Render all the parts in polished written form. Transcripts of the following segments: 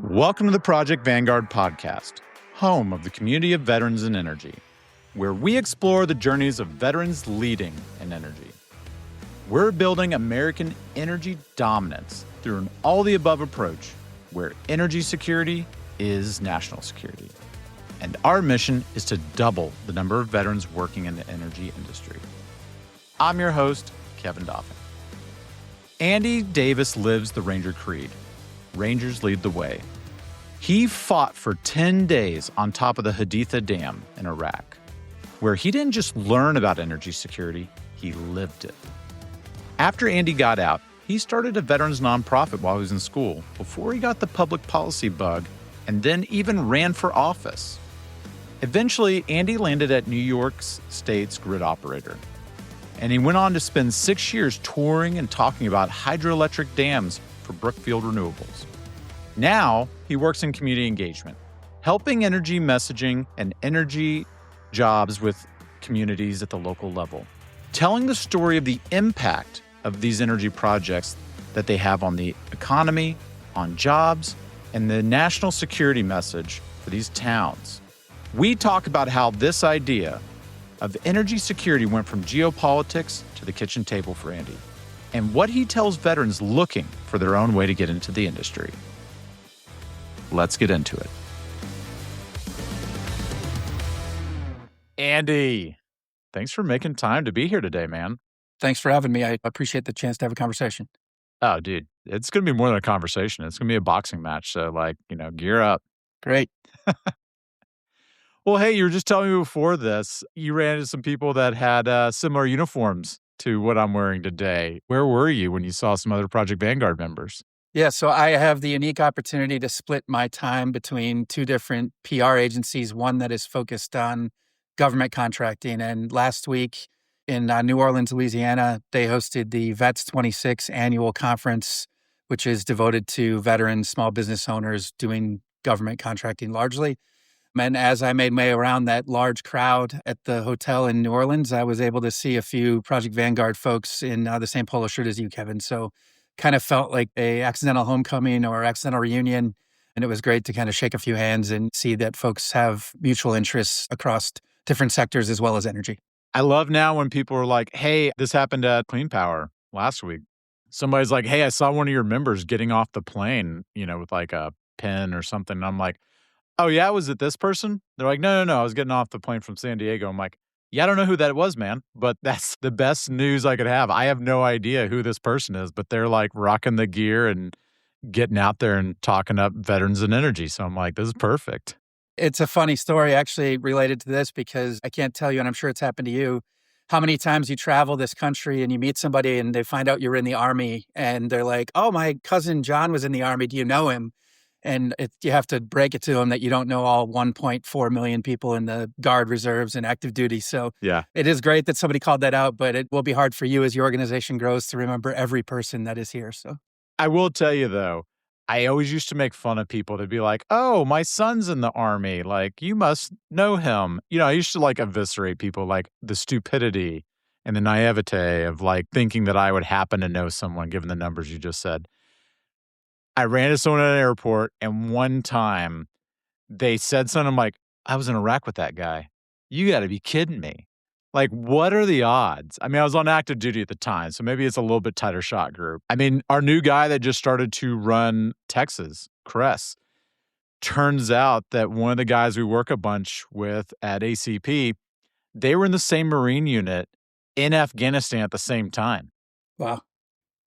Welcome to the Project Vanguard podcast, home of the community of veterans in energy, where we explore the journeys of veterans leading in energy. We're building American energy dominance through an all-the-above approach where energy security is national security. And our mission is to double the number of veterans working in the energy industry. I'm your host, Kevin Dauphin. Andy Davis lives the Ranger Creed. Rangers lead the way. He fought for 10 days on top of the Haditha Dam in Iraq, where he didn't just learn about energy security, he lived it. After Andy got out, he started a veterans nonprofit while he was in school before he got the public policy bug and then even ran for office. Eventually, Andy landed at New York State's grid operator, and he went on to spend 6 years touring and talking about hydroelectric dams for Brookfield Renewables. Now, he works in community engagement, helping energy messaging and energy jobs with communities at the local level, telling the story of the impact of these energy projects that they have on the economy, on jobs, and the national security message for these towns. We talk about how this idea of energy security went from geopolitics to the kitchen table for Andy, and what he tells veterans looking for their own way to get into the industry. Let's get into it. Andy, thanks for making time to be here today, man. Thanks for having me. I appreciate the chance to have a conversation. Oh, dude, it's going to be more than a conversation. It's going to be a boxing match. So, gear up. Great. Well, hey, you were just telling me before this, you ran into some people that had similar uniforms to what I'm wearing today. Where were you when you saw some other Project Vanguard members? Yeah, so I have the unique opportunity to split my time between two different PR agencies, one that is focused on government contracting. And last week in New Orleans, Louisiana, they hosted the Vets 26 annual conference, which is devoted to veterans, small business owners doing government contracting largely. And as I made my way around that large crowd at the hotel in New Orleans, I was able to see a few Project Vanguard folks in the same polo shirt as you, Kevin. So kind of felt like a accidental homecoming or accidental reunion. And it was great to kind of shake a few hands and see that folks have mutual interests across different sectors as well as energy. I love now when people are like, hey, this happened at Clean Power last week. Somebody's like, hey, I saw one of your members getting off the plane, with like a pen or something. And I'm like, oh, yeah, was it this person? They're like, no, I was getting off the plane from San Diego. I'm like, yeah, I don't know who that was, man, but that's the best news I could have. I have no idea who this person is, but they're like rocking the gear and getting out there and talking up veterans and energy. So I'm like, this is perfect. It's a funny story actually related to this because I can't tell you, and I'm sure it's happened to you, how many times you travel this country and you meet somebody and they find out you're in the Army and they're like, oh, my cousin John was in the Army. Do you know him? And you have to break it to them that you don't know all 1.4 million people in the Guard reserves and active duty. So yeah, it is great that somebody called that out, but it will be hard for you as your organization grows to remember every person that is here. So I will tell you, though, I always used to make fun of people. They'd be like, oh, my son's in the Army. Like, you must know him. I used to eviscerate people, like the stupidity and the naivete of thinking that I would happen to know someone given the numbers you just said. I ran into someone at an airport, and one time they said something. I'm like, I was in Iraq with that guy. You got to be kidding me. Like, what are the odds? I mean, I was on active duty at the time, so maybe it's a little bit tighter shot group. I mean, our new guy that just started to run Texas, Cress, turns out that one of the guys we work a bunch with at ACP, they were in the same Marine unit in Afghanistan at the same time. Wow.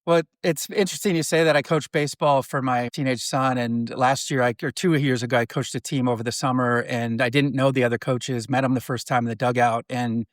Well, it's interesting you say that. I coach baseball for my teenage son, and last year, or 2 years ago, I coached a team over the summer, and I didn't know the other coaches, met him the first time in the dugout, and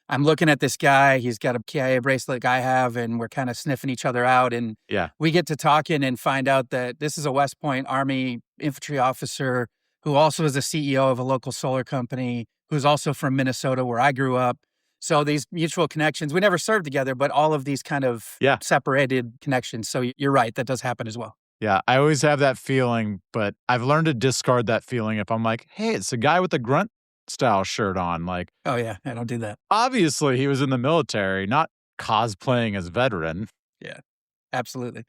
I'm looking at this guy. He's got a KIA bracelet like I have, and we're kind of sniffing each other out, and we get to talking and find out that this is a West Point Army infantry officer who also is the CEO of a local solar company, who's also from Minnesota, where I grew up. So these mutual connections, we never served together, but all of these kind of separated connections. So you're right, that does happen as well. Yeah, I always have that feeling, but I've learned to discard that feeling if I'm like, hey, it's a guy with a grunt style shirt on. Like, oh yeah, I don't do that. Obviously, he was in the military, not cosplaying as veteran. Yeah, absolutely.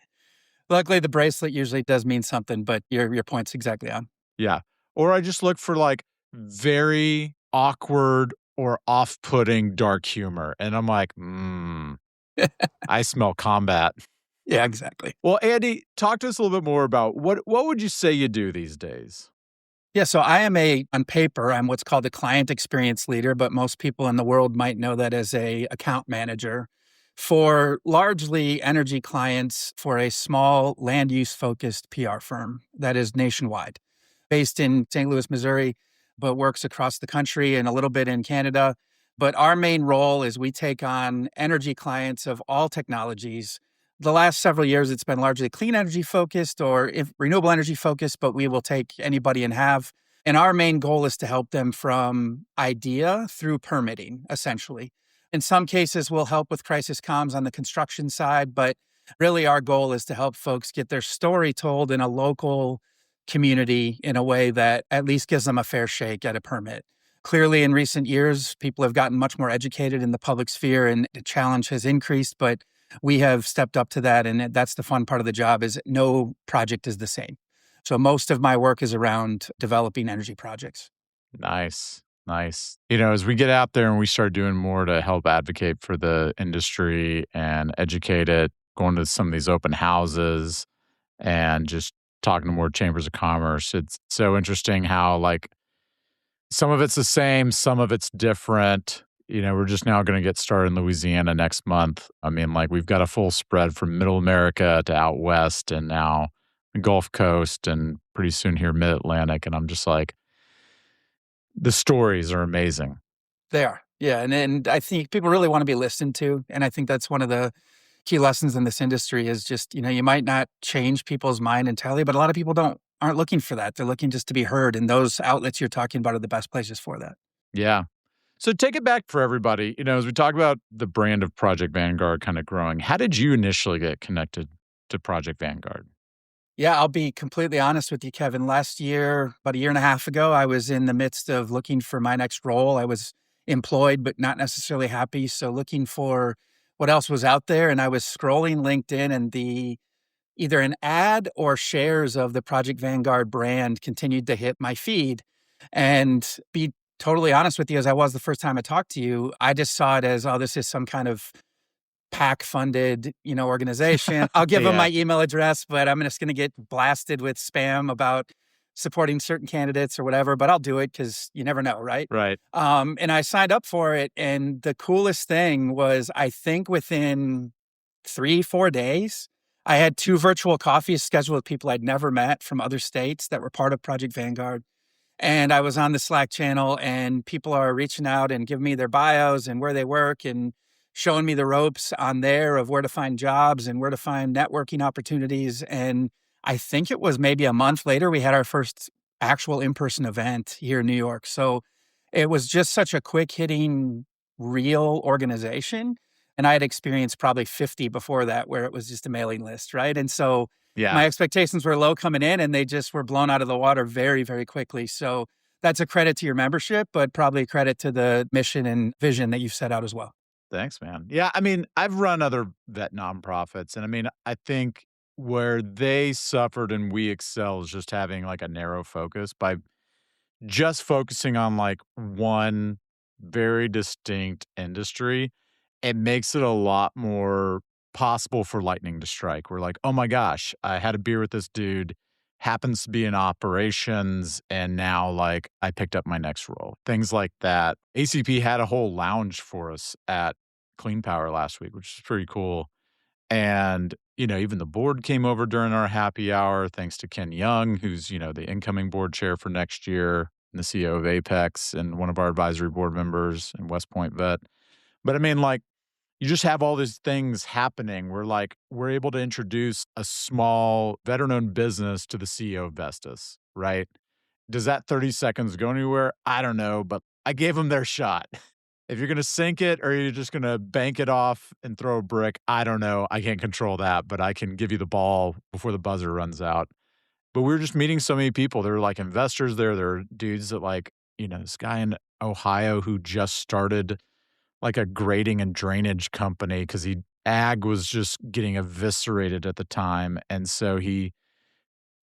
Luckily, the bracelet usually does mean something, but your point's exactly on. Yeah. Or I just look for like very awkward or off-putting dark humor. And I'm like, I smell combat. Yeah, exactly. Well, Andy, talk to us a little bit more about what would you say you do these days? Yeah, so on paper, I'm what's called a client experience leader, but most people in the world might know that as a account manager for largely energy clients for a small land use focused PR firm that is nationwide, based in St. Louis, Missouri, but works across the country and a little bit in Canada. But our main role is we take on energy clients of all technologies. The last several years, it's been largely clean energy focused or renewable energy focused, but we will take anybody and have. And our main goal is to help them from idea through permitting, essentially. In some cases, we'll help with crisis comms on the construction side, but really our goal is to help folks get their story told in a local community in a way that at least gives them a fair shake at a permit. Clearly, in recent years, people have gotten much more educated in the public sphere and the challenge has increased, but we have stepped up to that. And that's the fun part of the job is no project is the same. So most of my work is around developing energy projects. Nice. Nice. As we get out there and we start doing more to help advocate for the industry and educate it, going to some of these open houses and just talking to more chambers of commerce, it's so interesting how like some of it's the same, some of it's different. We're just now going to get started in Louisiana next month. I mean, like we've got a full spread from middle America to out west and now the Gulf Coast and pretty soon here mid-Atlantic. And I'm just like, the stories are amazing. They are. Yeah. And I think people really want to be listened to. And I think that's one of the key lessons in this industry is just, you might not change people's mind entirely, but a lot of people aren't looking for that. They're looking just to be heard. And those outlets you're talking about are the best places for that. Yeah. So take it back for everybody. As we talk about the brand of Project Vanguard kind of growing, how did you initially get connected to Project Vanguard? Yeah, I'll be completely honest with you, Kevin. Last year, about a year and a half ago, I was in the midst of looking for my next role. I was employed, but not necessarily happy. So looking for what else was out there. And I was scrolling LinkedIn and either an ad or shares of the Project Vanguard brand continued to hit my feed. And be totally honest with you, as I was the first time I talked to you, I just saw it as, oh, this is some kind of PAC funded, organization. I'll give them my email address, but I'm just going to get blasted with spam about supporting certain candidates or whatever, but I'll do it because you never know, right? Right. And I signed up for it. And the coolest thing was, I think within 3-4 days, I had 2 virtual coffees scheduled with people I'd never met from other states that were part of Project Vanguard. And I was on the Slack channel and people are reaching out and giving me their bios and where they work and showing me the ropes on there of where to find jobs and where to find networking opportunities. And I think it was maybe a month later, we had our first actual in-person event here in New York. So it was just such a quick hitting, real organization. And I had experienced probably 50 before that where it was just a mailing list, right? And so my expectations were low coming in and they just were blown out of the water very, very quickly. So that's a credit to your membership, but probably a credit to the mission and vision that you've set out as well. Thanks, man. Yeah, I mean, I've run other vet nonprofits, and I mean, I think where they suffered and we excel is just having like a narrow focus by just focusing on like one very distinct industry. It makes it a lot more possible for lightning to strike. We're like, oh my gosh, I had a beer with this dude, happens to be in operations, and now like I picked up my next role. Things like that. ACP had a whole lounge for us at Clean Power last week, which is pretty cool. And, even the board came over during our happy hour, thanks to Ken Young, who's, the incoming board chair for next year, and the CEO of Apex, and one of our advisory board members in West Point Vet. But I mean, like, you just have all these things happening where, like, we're able to introduce a small veteran-owned business to the CEO of Vestas, right? Does that 30 seconds go anywhere? I don't know, but I gave them their shot. If you're going to sink it or you're just going to bank it off and throw a brick, I don't know. I can't control that, but I can give you the ball before the buzzer runs out. But we were just meeting so many people. There were like investors there. There are dudes that like, this guy in Ohio who just started like a grading and drainage company because he ag was just getting eviscerated at the time. And so he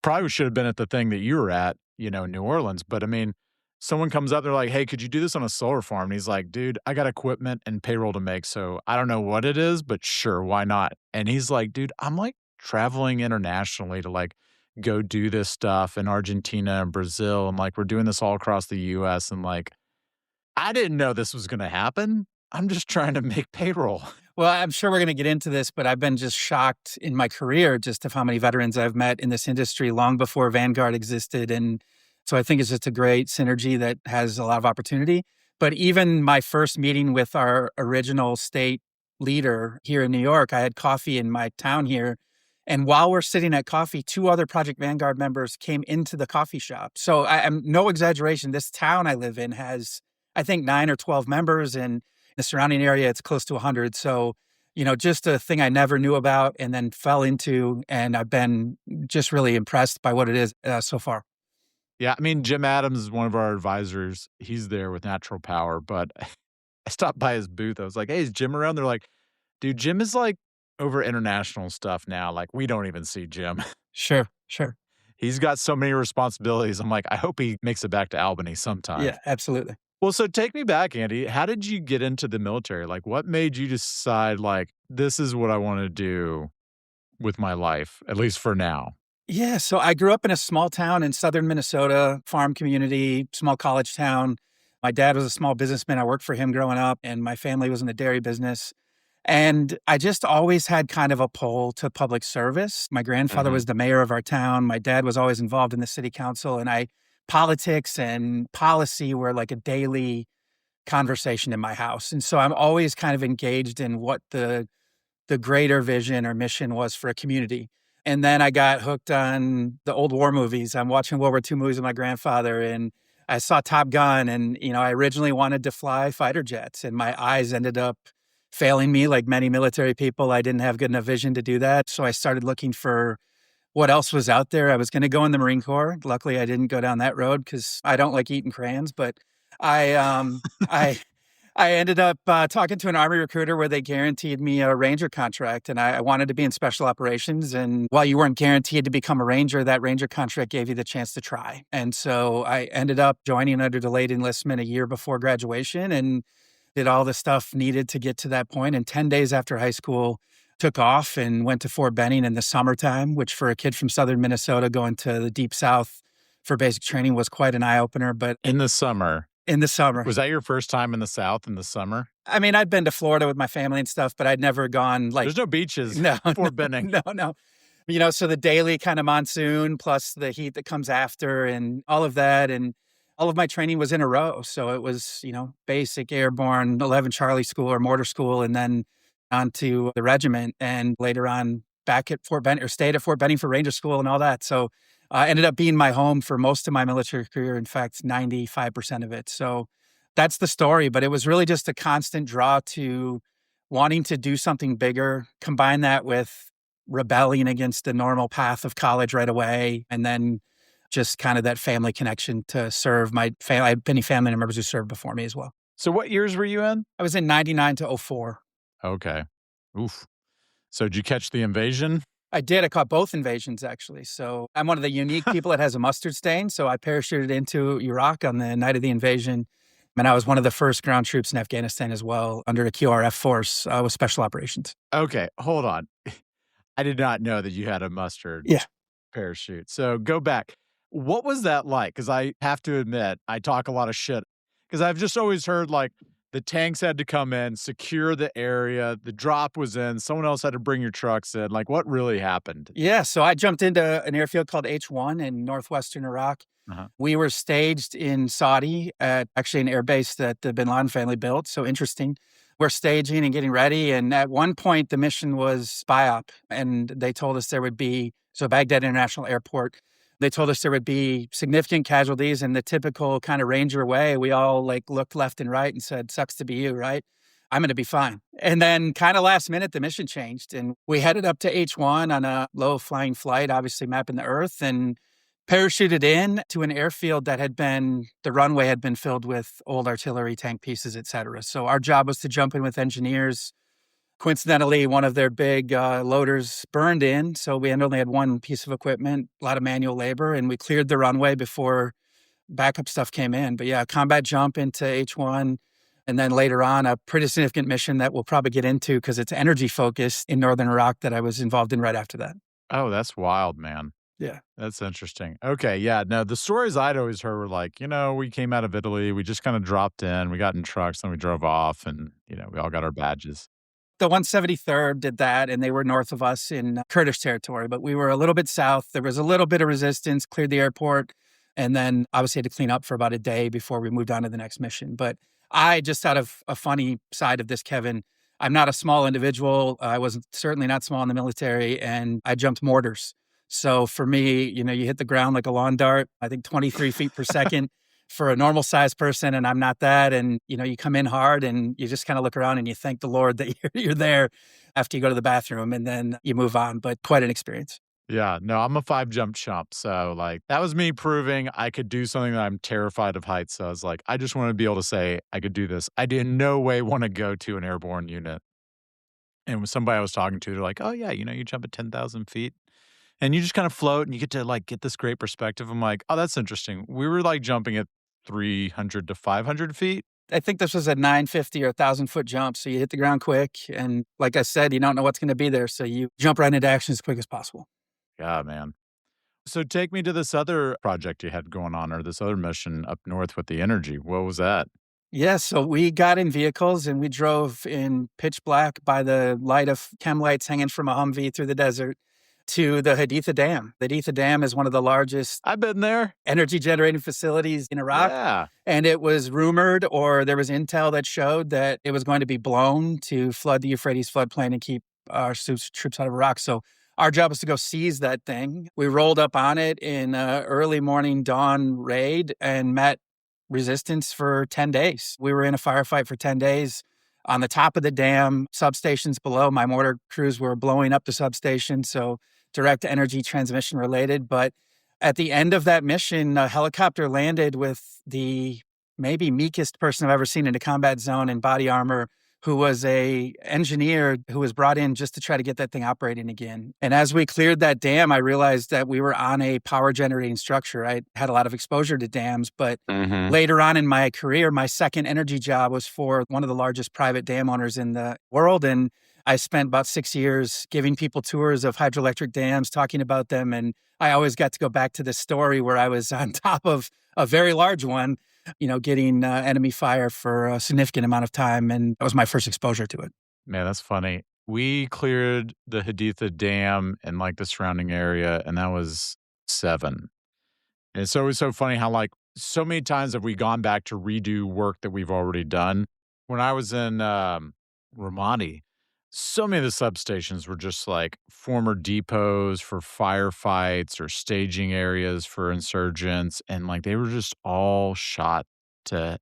probably should have been at the thing that you were at, New Orleans. But I mean, someone comes up, they're like, hey, could you do this on a solar farm? And he's like, dude, I got equipment and payroll to make. So I don't know what it is, but sure, why not? And he's like, dude, I'm like traveling internationally to like go do this stuff in Argentina and Brazil. And like, we're doing this all across the US. And like, I didn't know this was going to happen. I'm just trying to make payroll. Well, I'm sure we're going to get into this, but I've been just shocked in my career just of how many veterans I've met in this industry long before Vanguard existed. And so I think it's just a great synergy that has a lot of opportunity. But even my first meeting with our original state leader here in New York, I had coffee in my town here. And while we're sitting at coffee, 2 other Project Vanguard members came into the coffee shop. So I'm no exaggeration. This town I live in has, I think, 9 or 12 members, and the surrounding area, it's close to 100. So, just a thing I never knew about and then fell into, and I've been just really impressed by what it is so far. Yeah, I mean, Jim Adams is one of our advisors. He's there with Natural Power, but I stopped by his booth. I was like, hey, is Jim around? They're like, dude, Jim is like over international stuff now. Like, we don't even see Jim. Sure. He's got so many responsibilities. I'm like, I hope he makes it back to Albany sometime. Yeah, absolutely. Well, so take me back, Andy. How did you get into the military? Like, what made you decide, like, this is what I want to do with my life, at least for now? Yeah, so I grew up in a small town in southern Minnesota, farm community, small college town. My dad was a small businessman. I worked for him growing up, and my family was in the dairy business. And I just always had kind of a pull to public service. My grandfather was the mayor of our town. My dad was always involved in the city council, and politics and policy were like a daily conversation in my house. And so I'm always kind of engaged in what the greater vision or mission was for a community. And then I got hooked on the old war movies. I'm watching World War II movies with my grandfather, and I saw Top Gun, and I originally wanted to fly fighter jets, and my eyes ended up failing me like many military people. I didn't have good enough vision to do that. So I started looking for what else was out there. I was going to go in the Marine Corps. Luckily, I didn't go down that road because I don't like eating crayons. But I ended up talking to an Army recruiter where they guaranteed me a Ranger contract, and I wanted to be in special operations. And while you weren't guaranteed to become a Ranger, that Ranger contract gave you the chance to try. And so I ended up joining under delayed enlistment a year before graduation and did all the stuff needed to get to that point. And 10 days after high school, took off and went to Fort Benning in the summertime, which for a kid from southern Minnesota going to the deep south for basic training was quite an eye-opener. But in the summer. Was that your first time in the South in the summer? I mean, I'd been to Florida with my family and stuff, but I'd never gone like... There's no beaches. No. Fort Benning. No. So the daily kind of monsoon plus the heat that comes after and all of that. And all of my training was in a row. So it was, basic, airborne, 11 Charlie school or mortar school, and then on to the regiment, and later on back at Fort Benning, or stayed at Fort Benning for Ranger school and all that. So ended up being my home for most of my military career. In fact, 95% of it. So that's the story. But it was really just a constant draw to wanting to do something bigger, combine that with rebelling against the normal path of college right away, and then just kind of that family connection to serve my family. I had many family members who served before me as well. So what years were you in? I was in 99 to 04. Okay. Oof. So did you catch the invasion? I did. I caught both invasions, actually. So I'm one of the unique people that has a mustard stain. So I parachuted into Iraq on the night of the invasion. And I was one of the first ground troops in Afghanistan as well, under a QRF force with special operations. Okay, hold on. I did not know that you had a mustard parachute. So go back. What was that like? Because I have to admit, I talk a lot of shit. Because I've just always heard like the tanks had to come in, secure the area, the drop was in, someone else had to bring your trucks in. Like, what really happened? Yeah, so I jumped into an airfield called H1 in northwestern Iraq. We were staged in Saudi at actually an air base that the Bin Laden family built. So interesting. We're staging and getting ready. And at one point, the mission was BIOP. And they told us there would be, so Baghdad International Airport, they told us there would be significant casualties in the typical kind of Ranger way. We all like looked left and right and said, sucks to be you, right? I'm going to be fine. And then kind of last minute, the mission changed. And we headed up to H1 on a low flying flight, obviously mapping the earth, and parachuted in to an airfield that the runway had been filled with old artillery, tank pieces, et cetera. So our job was to jump in with engineers, Coincidentally, one of their big loaders burned in, so we only had one piece of equipment, a lot of manual labor, and we cleared the runway before backup stuff came in. But yeah, combat jump into H1, and then later on, a pretty significant mission that we'll probably get into because it's energy focused in northern Iraq that I was involved in right after that. Oh, that's wild, man. Yeah. That's interesting. Okay, yeah, no, the stories I'd always heard were like, we came out of Italy, we just kind of dropped in, we got in trucks, and we drove off, and, we all got our badges. The 173rd did that, and they were north of us in Kurdish territory, but we were a little bit south. There was a little bit of resistance, cleared the airport, and then obviously had to clean up for about a day before we moved on to the next mission. But I, just out of a funny side of this, Kevin, I'm not a small individual. I was certainly not small in the military, and I jumped mortars. So for me, you hit the ground like a lawn dart, I think 23 feet per second for a normal sized person. And I'm not that. And, you come in hard and you just kind of look around and you thank the Lord that you're there after you go to the bathroom, and then you move on. But quite an experience. Yeah, no, I'm a 5-jump chump. So, that was me proving I could do something that I'm terrified of heights. So I was like, I just want to be able to say I could do this. I did in no way want to go to an airborne unit. And with somebody I was talking to, they're like, oh, yeah, you jump at 10,000 feet. And you just kind of float and you get to get this great perspective. I'm like, oh, that's interesting. We were jumping at 300 to 500 feet. I think this was a 950 or 1,000-foot jump. So you hit the ground quick. And like I said, you don't know what's going to be there. So you jump right into action as quick as possible. Yeah, man. So take me to this other project you had going on, or this other mission up north with the energy. What was that? Yeah, so we got in vehicles and we drove in pitch black by the light of chem lights hanging from a Humvee through the desert to the Haditha Dam. The Haditha Dam is one of the largest I've been there. Energy generating facilities in Iraq. Yeah. And it was rumored, or there was intel that showed that it was going to be blown to flood the Euphrates floodplain and keep our troops out of Iraq. So our job was to go seize that thing. We rolled up on it in an early morning dawn raid and met resistance for 10 days. We were in a firefight for 10 days on the top of the dam, substations below. My mortar crews were blowing up the substation, so direct energy transmission related. But at the end of that mission, a helicopter landed with the maybe meekest person I've ever seen in a combat zone in body armor, who was a engineer who was brought in just to try to get that thing operating again. And as we cleared that dam, I realized that we were on a power generating structure. I had a lot of exposure to dams, but later on in my career, my second energy job was for one of the largest private dam owners in the world. And I spent about 6 years giving people tours of hydroelectric dams, talking about them. And I always got to go back to this story where I was on top of a very large one, getting enemy fire for a significant amount of time. And that was my first exposure to it. Man, that's funny. We cleared the Haditha Dam and the surrounding area, and that was 7. And it's always so funny how so many times have we gone back to redo work that we've already done. When I was in Ramadi, so many of the substations were just former depots for firefights or staging areas for insurgents. And they were just all shot to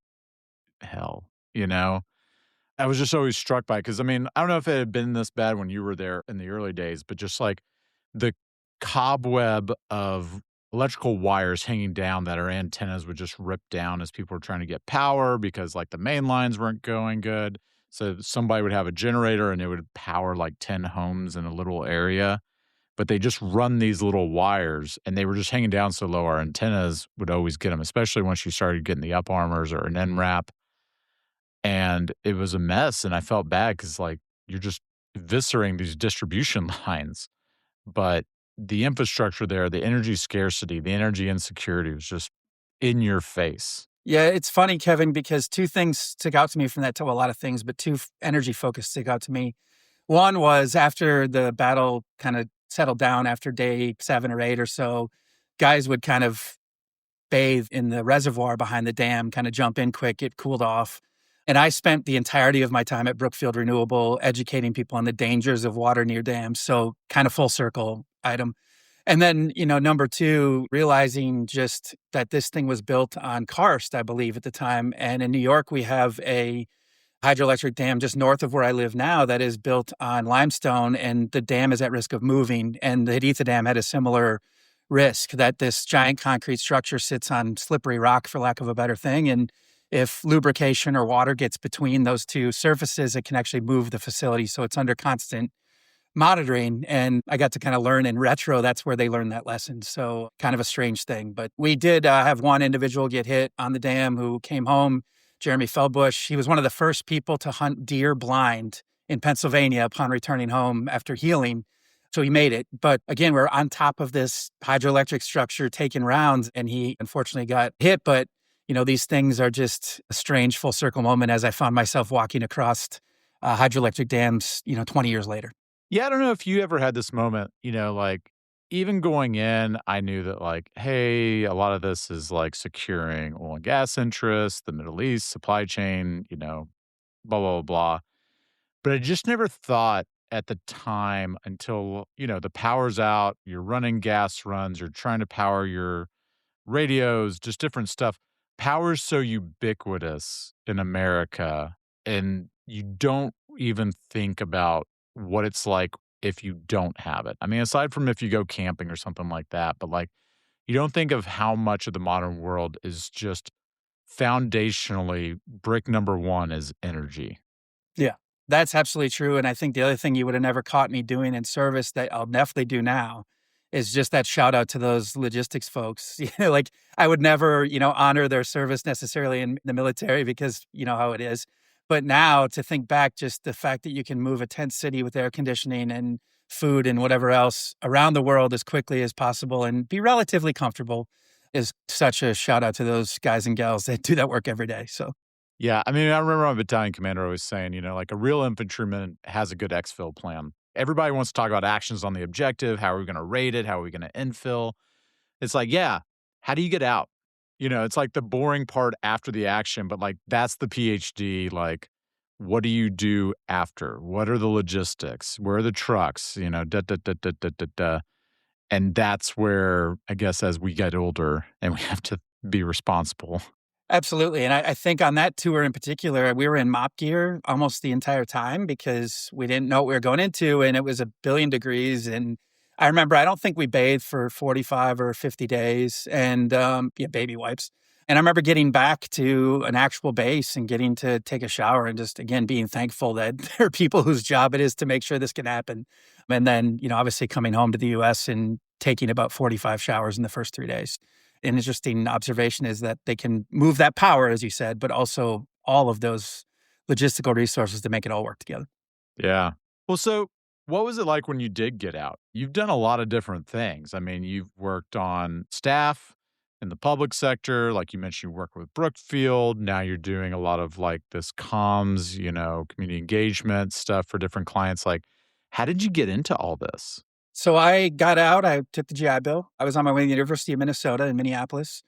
hell, I was just always struck by, because I don't know if it had been this bad when you were there in the early days, but just the cobweb of electrical wires hanging down that our antennas would just rip down as people were trying to get power because the main lines weren't going good. So somebody would have a generator and it would power 10 homes in a little area, but they just run these little wires and they were just hanging down so low our antennas would always get them, especially once you started getting the up armors or an NRAP. And it was a mess, and I felt bad because you're just eviscerating these distribution lines. But the infrastructure there, the energy scarcity, the energy insecurity was just in your face. Yeah, it's funny, Kevin, because 2 things stick out to me from that. A lot of things, but 2 energy focus stick out to me. One was after the battle kind of settled down after day 7 or 8 or so, guys would kind of bathe in the reservoir behind the dam, kind of jump in quick, get cooled off. And I spent the entirety of my time at Brookfield Renewable educating people on the dangers of water near dams. So kind of full circle item. And then, number 2, realizing just that this thing was built on karst, I believe, at the time. And in New York, we have a hydroelectric dam just north of where I live now that is built on limestone, and the dam is at risk of moving. And the Haditha Dam had a similar risk, that this giant concrete structure sits on slippery rock, for lack of a better thing. And if lubrication or water gets between those two surfaces, it can actually move the facility. So it's under constant monitoring. And I got to kind of learn in retro, that's where they learned that lesson. So kind of a strange thing. But we did have one individual get hit on the dam who came home, Jeremy Feldbush. He was one of the first people to hunt deer blind in Pennsylvania upon returning home after healing. So he made it. But again, we're on top of this hydroelectric structure taking rounds, and he unfortunately got hit. But, these things are just a strange full circle moment as I found myself walking across hydroelectric dams, 20 years later. Yeah, I don't know if you ever had this moment, like even going in, I knew that like, hey, a lot of this is like securing oil and gas interests, the Middle East, supply chain, blah, blah, blah, blah. But I just never thought at the time until, the power's out, you're running gas runs, you're trying to power your radios, just different stuff. Power's so ubiquitous in America, and you don't even think about what it's like if you don't have it. I mean, aside from if you go camping or something like that, but like you don't think of how much of the modern world is just foundationally brick number one is energy. Yeah, that's absolutely true. And I think the other thing you would have never caught me doing in service that I'll definitely do now is just that shout out to those logistics folks. Like I would never, honor their service necessarily in the military because you know how it is. But now to think back, just the fact that you can move a tent city with air conditioning and food and whatever else around the world as quickly as possible and be relatively comfortable is such a shout out to those guys and gals that do that work every day. So Yeah, I mean, I remember my battalion commander always saying, like a real infantryman has a good exfil plan. Everybody wants to talk about actions on the objective. How are we going to raid it? How are we going to infill? It's like, yeah, how do you get out? It's like the boring part after the action, but like that's the PhD. Like, what do you do after? What are the logistics? Where are the trucks? Da, da, da, da, da, da, da. And that's where I guess as we get older and we have to be responsible. absolutely. And I think on that tour in particular, we were in mop gear almost the entire time because we didn't know what we were going into and it was 1,000,000,000 degrees. And I remember, I don't think we bathed for 45 or 50 days and baby wipes. And I remember getting back to an actual base and getting to take a shower and just, again, being thankful that there are people whose job it is to make sure this can happen. And then, obviously coming home to the US and taking about 45 showers in the first 3 days. An interesting observation is that they can move that power, as you said, but also all of those logistical resources to make it all work together. Yeah. Well, so what was it like when you did get out? You've done a lot of different things. I mean, you've worked on staff in the public sector. Like you mentioned, you work with Brookfield. Now you're doing a lot of like this comms, community engagement stuff for different clients. Like, how did you get into all this? So I got out, I took the GI Bill. I was on my way to the University of Minnesota in Minneapolis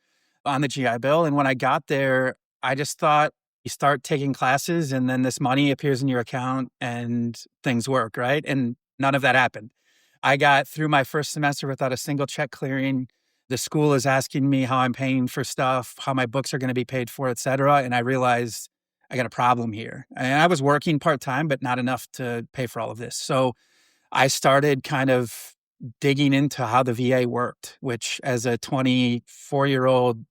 on the GI Bill. And when I got there, I just thought you start taking classes and then this money appears in your account and things work, right? And none of that happened. I got through my first semester without a single check clearing. The school is asking me how I'm paying for stuff, how my books are going to be paid for, et cetera. And I realized I got a problem here. And I was working part-time, but not enough to pay for all of this. So I started kind of digging into how the VA worked, which as a 24-year-old,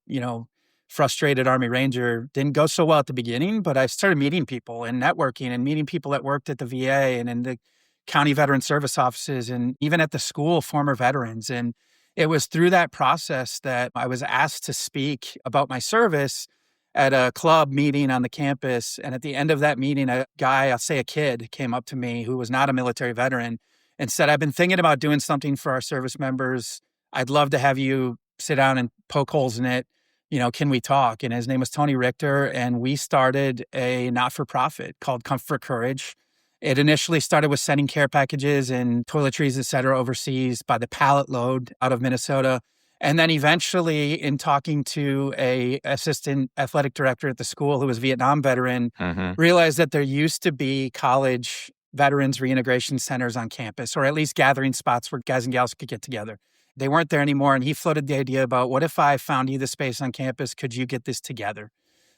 frustrated Army Ranger didn't go so well at the beginning, but I started meeting people and networking and meeting people that worked at the VA and in the county veteran service offices and even at the school, former veterans. And it was through that process that I was asked to speak about my service at a club meeting on the campus. And at the end of that meeting, a guy, I'll say a kid, came up to me who was not a military veteran and said, I've been thinking about doing something for our service members. I'd love to have you sit down and poke holes in it. Can we talk? And his name was Tony Richter. And we started a not-for-profit called Comfort Courage. It initially started with sending care packages and toiletries, et cetera, overseas by the pallet load out of Minnesota. And then eventually in talking to a assistant athletic director at the school who was a Vietnam veteran, realized that there used to be college veterans reintegration centers on campus, or at least gathering spots where guys and gals could get together. They weren't there anymore. And he floated the idea about, what if I found you the space on campus? Could you get this together?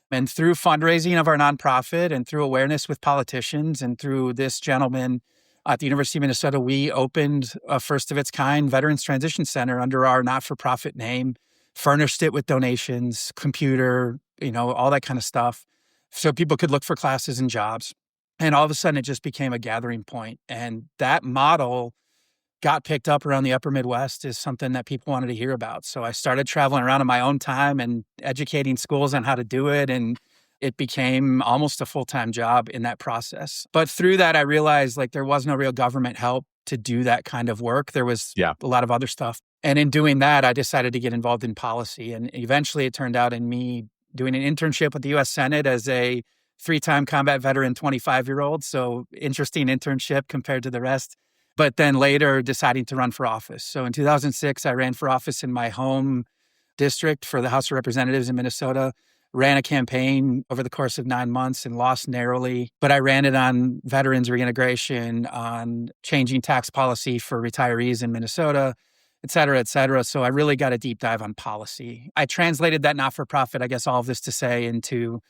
And through fundraising of our nonprofit and through awareness with politicians and through this gentleman at the University of Minnesota, we opened a first of its kind Veterans Transition Center under our not-for-profit name, furnished it with donations, computer, all that kind of stuff. So people could look for classes and jobs. And all of a sudden, it just became a gathering point. And that model got picked up around the upper Midwest is something that people wanted to hear about. So I started traveling around in my own time and educating schools on how to do it. And it became almost a full-time job in that process. But through that, I realized like there was no real government help to do that kind of work. There was a lot of other stuff. And in doing that, I decided to get involved in policy. And eventually it turned out in me doing an internship with the U.S. Senate as a 3-time combat veteran, 25-year-old. So interesting internship compared to the rest. But then later deciding to run for office. So in 2006, I ran for office in my home district for the House of Representatives in Minnesota, ran a campaign over the course of 9 months and lost narrowly. But I ran it on veterans reintegration, on changing tax policy for retirees in Minnesota, et cetera, et cetera. So I really got a deep dive on policy. I translated that not-for-profit, I guess all of this to say, into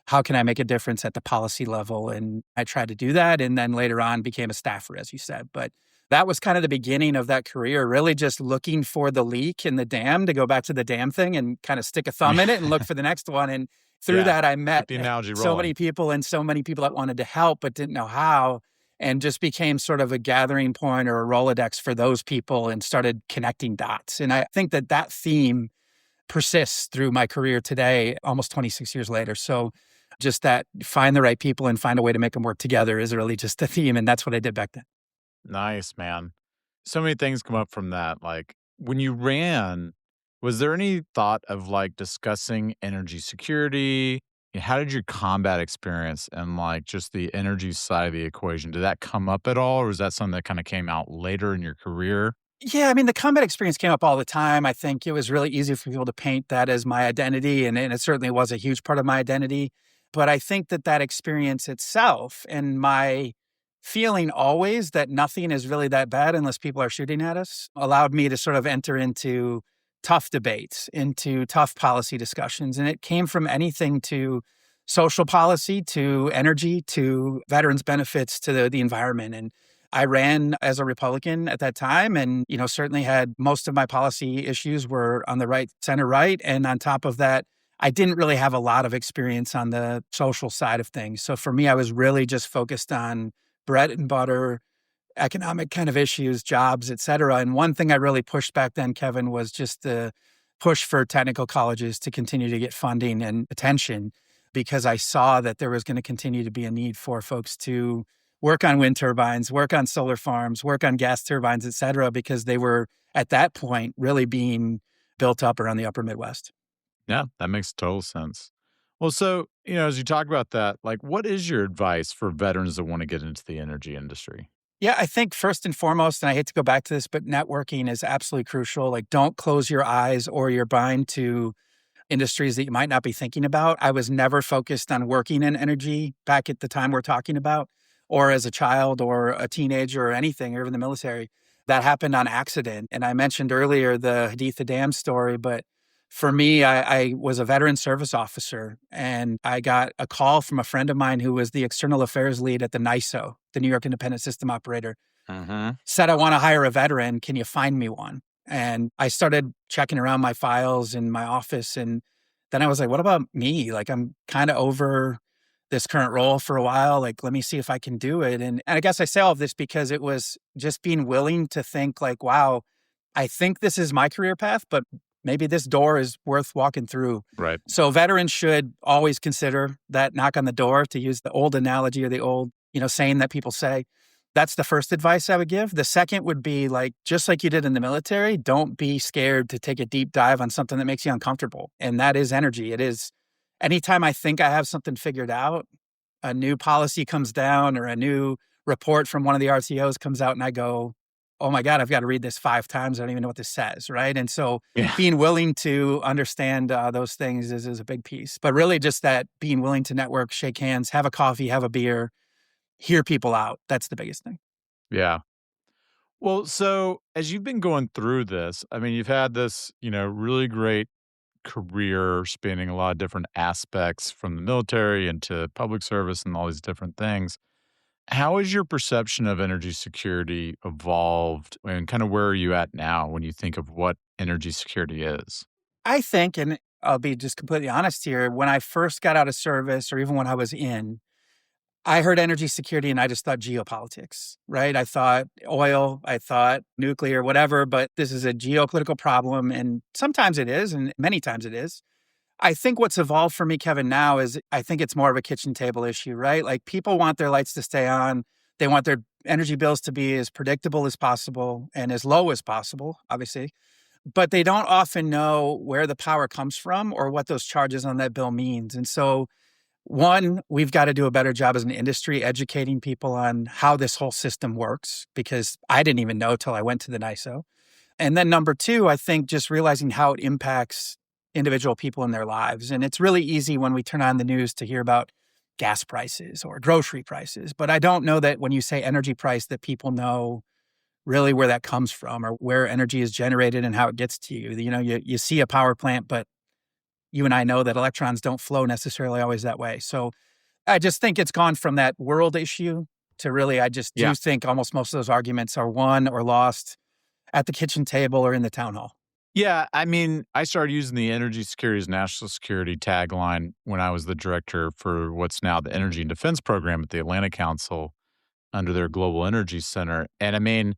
how can I make a difference at the policy level? And I tried to do that. And then later on became a staffer, as you said. But that was kind of the beginning of that career, really just looking for the leak in the dam, to go back to the dam thing and kind of stick a thumb in it and look for the next one. And through that, I met many people and so many people that wanted to help but didn't know how, and just became sort of a gathering point or a Rolodex for those people and started connecting dots. And I think that theme persists through my career today, almost 26 years later. So just that find the right people and find a way to make them work together is really just the theme. And that's what I did back then. Nice, man. So many things come up from that. Like when you ran, was there any thought of like discussing energy security? How did your combat experience and like just the energy side of the equation, did that come up at all? Or was that something that kind of came out later in your career? Yeah, I mean, the combat experience came up all the time. I think it was really easy for people to paint that as my identity, and it certainly was a huge part of my identity. But I think that experience itself and my feeling always that nothing is really that bad unless people are shooting at us allowed me to sort of enter into tough debates, into tough policy discussions. And it came from anything to social policy, to energy, to veterans benefits, to the environment. And I ran as a Republican at that time and, certainly had most of my policy issues were on the right, center right. And on top of that, I didn't really have a lot of experience on the social side of things. So for me, I was really just focused on bread and butter, economic kind of issues, jobs, et cetera. And one thing I really pushed back then, Kevin, was just the push for technical colleges to continue to get funding and attention, because I saw that there was going to continue to be a need for folks to work on wind turbines, work on solar farms, work on gas turbines, et cetera, because they were at that point really being built up around the upper Midwest. Yeah, that makes total sense. Well, so, as you talk about that, like what is your advice for veterans that want to get into the energy industry? Yeah, I think first and foremost, and I hate to go back to this, but networking is absolutely crucial. Like, don't close your eyes or your mind to industries that you might not be thinking about. I was never focused on working in energy back at the time we're talking about, or as a child or a teenager or anything, or even the military. That happened on accident. And I mentioned earlier the Haditha Dam story, but for me, I was a veteran service officer, and I got a call from a friend of mine who was the external affairs lead at the NISO, the New York Independent System Operator, said, I want to hire a veteran. Can you find me one? And I started checking around my files in my office. And then I was like, what about me? Like, I'm kind of over this current role for a while. Like, let me see if I can do it. And I guess I say all of this because it was just being willing to think like, wow, I think this is my career path, but maybe this door is worth walking through. Right. So veterans should always consider that knock on the door, to use the old analogy or the old, saying that people say. That's the first advice I would give. The second would be like, just like you did in the military, don't be scared to take a deep dive on something that makes you uncomfortable. And that is energy. It is anytime I think I have something figured out, a new policy comes down or a new report from one of the RTOs comes out and I go, oh my God, I've got to read this 5 times. I don't even know what this says, right? And so being willing to understand those things is a big piece. But really just that being willing to network, shake hands, have a coffee, have a beer, hear people out. That's the biggest thing. Yeah. Well, so as you've been going through this, I mean, you've had this, really great career spanning a lot of different aspects from the military into public service and all these different things. How has your perception of energy security evolved, and kind of where are you at now when you think of what energy security is? I think, and I'll be just completely honest here. When I first got out of service, or even when I was in, I heard energy security and I just thought geopolitics, right? I thought oil, I thought nuclear, whatever, but this is a geopolitical problem. And sometimes it is, and many times it is. I think what's evolved for me, Kevin, now is I think it's more of a kitchen table issue, right? Like people want their lights to stay on. They want their energy bills to be as predictable as possible and as low as possible, obviously. But they don't often know where the power comes from or what those charges on that bill means. And so, one, we've got to do a better job as an industry educating people on how this whole system works, because I didn't even know till I went to the NISO. And then number two, I think just realizing how it impacts individual people in their lives. And it's really easy when we turn on the news to hear about gas prices or grocery prices. But I don't know that when you say energy price, that people know really where that comes from or where energy is generated and how it gets to you. You know, you see a power plant, but you and I know that electrons don't flow necessarily always that way. So I just think it's gone from that world issue to really, I just do think almost most of those arguments are won or lost at the kitchen table or in the town hall. Yeah, I mean, I started using the energy security as national security tagline when I was the director for what's now the Energy and Defense Program at the Atlantic Council under their Global Energy Center. And I mean,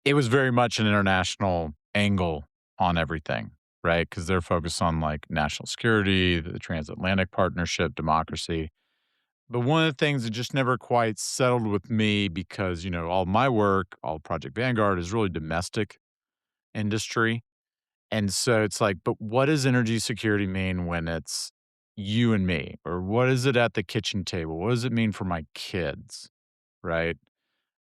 it was very much an international angle on everything, right? Because they're focused on like national security, the transatlantic partnership, democracy. But one of the things that just never quite settled with me because, all my work, all Project Vanguard is really domestic industry. And so it's like, but what does energy security mean when it's you and me? Or what is it at the kitchen table? What does it mean for my kids? Right?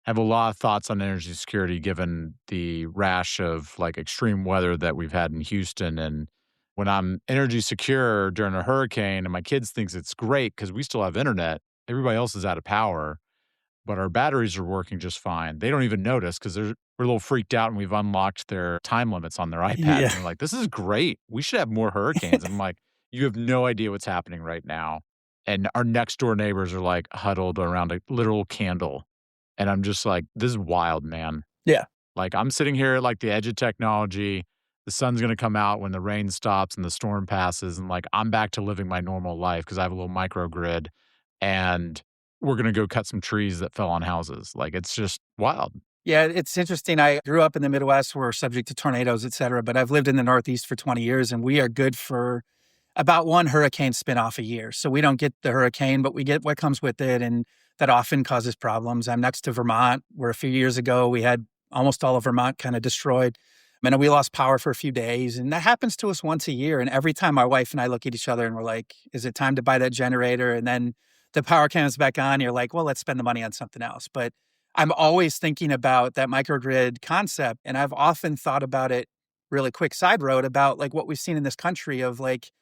I have a lot of thoughts on energy security given the rash of like extreme weather that we've had in Houston. And when I'm energy secure during a hurricane and my kids thinks it's great because we still have internet, everybody else is out of power, but our batteries are working just fine. They don't even notice because we're a little freaked out and we've unlocked their time limits on their iPads. And Yeah. they're like, this is great. We should have more hurricanes. I'm like, you have no idea what's happening right now. And our next door neighbors are like huddled around a literal candle. And I'm just like, this is wild, man. Yeah. Like I'm sitting here at like the edge of technology. The sun's going to come out when the rain stops and the storm passes. And like, I'm back to living my normal life because I have a little microgrid and we're going to go cut some trees that fell on houses. Like, it's just wild. Yeah, it's interesting. I grew up in the Midwest. We're subject to tornadoes, et cetera, but I've lived in the Northeast for 20 years and we are good for about one hurricane spinoff a year. So we don't get the hurricane, but we get what comes with it. And that often causes problems. I'm next to Vermont, where a few years ago we had almost all of Vermont kind of destroyed. I mean, we lost power for a few days, and that happens to us once a year. And every time my wife and I look at each other and we're like, is it time to buy that generator? And then the power comes back on. You're like, well, let's spend the money on something else. But I'm always thinking about that microgrid concept. And I've often thought about it, really quick side road, about like what we've seen in this country of like,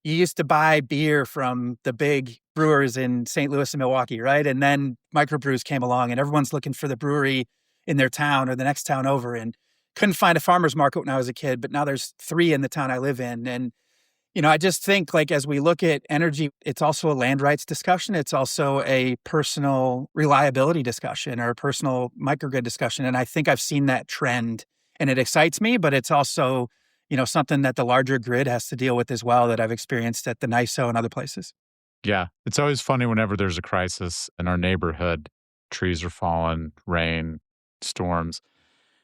you used to buy beer from the big brewers in St. Louis and Milwaukee, right? And then microbrews came along and everyone's looking for the brewery in their town or the next town over, and couldn't find a farmer's market when I was a kid, but now there's 3 in the town I live in. And, I just think like as we look at energy, it's also a land rights discussion. It's also a personal reliability discussion or a personal microgrid discussion. And I think I've seen that trend and it excites me, but it's also something that the larger grid has to deal with as well that I've experienced at the NISO and other places. Yeah. It's always funny whenever there's a crisis in our neighborhood, trees are falling, rain, storms.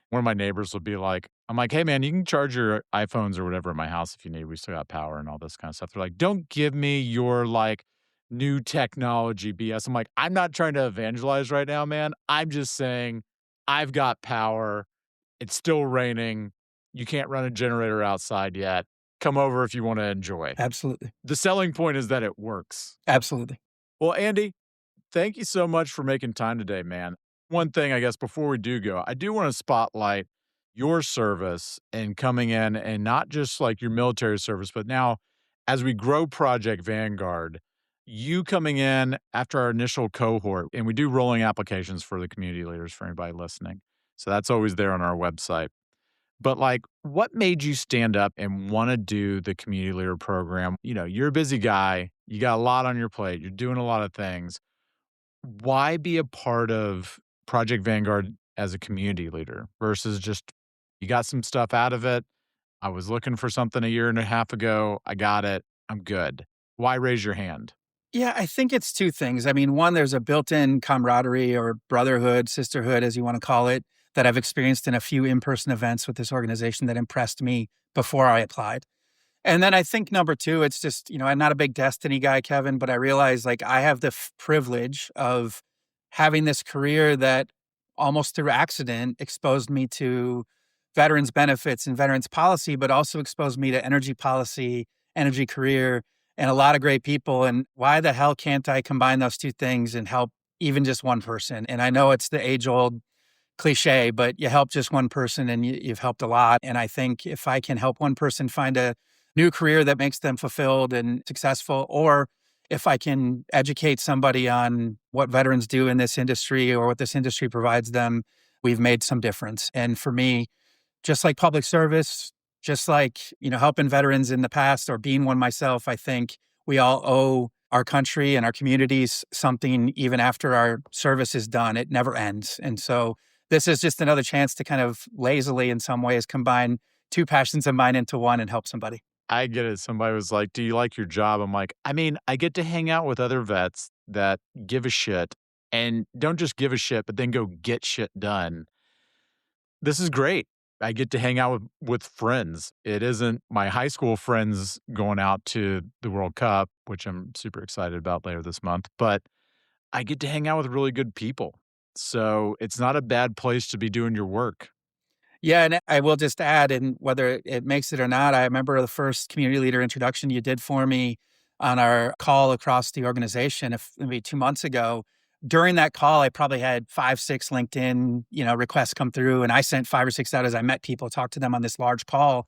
One of my neighbors will be like, I'm like, hey man, you can charge your iPhones or whatever at my house if you need. We still got power and all this kind of stuff. They're like, don't give me your like new technology BS. I'm like, I'm not trying to evangelize right now, man. I'm just saying I've got power. It's still raining. You can't run a generator outside yet. Come over if you want to enjoy. Absolutely. The selling point is that it works. Absolutely. Well, Andy, thank you so much for making time today, man. One thing, I guess, before we do go, I do want to spotlight your service and coming in and not just like your military service, but now as we grow Project Vanguard, you coming in after our initial cohort, and we do rolling applications for the community leaders for anybody listening. So that's always there on our website. But like, what made you stand up and want to do the community leader program? You're a busy guy. You got a lot on your plate. You're doing a lot of things. Why be a part of Project Vanguard as a community leader versus just you got some stuff out of it I was looking for something a year and a half ago. I got it. I'm good. Why raise your hand? Yeah, I think it's two things. I mean, one, there's a built-in camaraderie or brotherhood, sisterhood, as you want to call it, that I've experienced in a few in-person events with this organization that impressed me before I applied. And then I think number two, it's just, I'm not a big destiny guy, Kevin, but I realize like I have the privilege of having this career that almost through accident exposed me to veterans benefits and veterans policy, but also exposed me to energy policy, energy career, and a lot of great people. And why the hell can't I combine those two things and help even just one person? And I know it's the age old cliche, but you help just one person and you've helped a lot. And I think if I can help one person find a new career that makes them fulfilled and successful, or if I can educate somebody on what veterans do in this industry or what this industry provides them, we've made some difference. And for me, just like public service, just like, helping veterans in the past or being one myself, I think we all owe our country and our communities something even after our service is done. It never ends. And so this is just another chance to kind of lazily, in some ways, combine two passions of mine into one and help somebody. I get it. Somebody was like, do you like your job? I'm like, I mean, I get to hang out with other vets that give a shit and don't just give a shit, but then go get shit done. This is great. I get to hang out with friends. It isn't my high school friends going out to the World Cup, which I'm super excited about later this month, but I get to hang out with really good people. So it's not a bad place to be doing your work. Yeah, and I will just add, and whether it makes it or not, I remember the first community leader introduction you did for me on our call across the organization, maybe 2 months ago. During that call, I probably had 5, 6 LinkedIn, requests come through, and I sent 5 or 6 out as I met people, talked to them on this large call.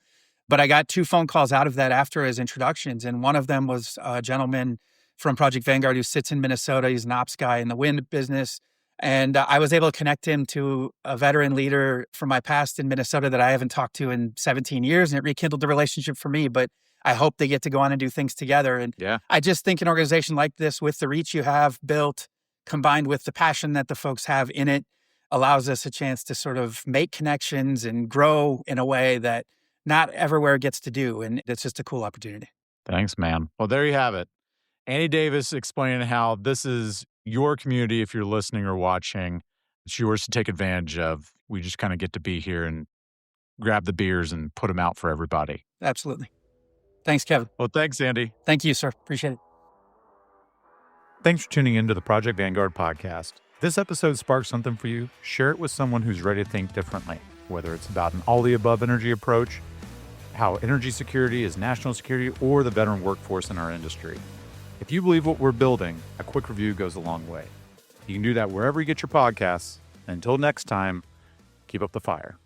But I got 2 phone calls out of that after his introductions, and one of them was a gentleman from Project Vanguard who sits in Minnesota. He's an ops guy in the wind business. And I was able to connect him to a veteran leader from my past in Minnesota that I haven't talked to in 17 years. And it rekindled the relationship for me. But I hope they get to go on and do things together. And Yeah. I just think an organization like this, with the reach you have built, combined with the passion that the folks have in it, allows us a chance to sort of make connections and grow in a way that not everywhere gets to do. And it's just a cool opportunity. Thanks, man. Well, there you have it. Andy Davis explaining how this is your community. If you're listening or watching, it's yours to take advantage of. We just kind of get to be here and grab the beers and put them out for everybody. Absolutely. Thanks, Kevin. Well, thanks, Andy. Thank you, sir. Appreciate it. Thanks for tuning into the Project Vanguard podcast. If this episode sparked something for you, share it with someone who's ready to think differently, whether it's about an all-the-above energy approach, how energy security is national security, or the veteran workforce in our industry. If you believe what we're building, a quick review goes a long way. You can do that wherever you get your podcasts. And until next time, keep up the fire.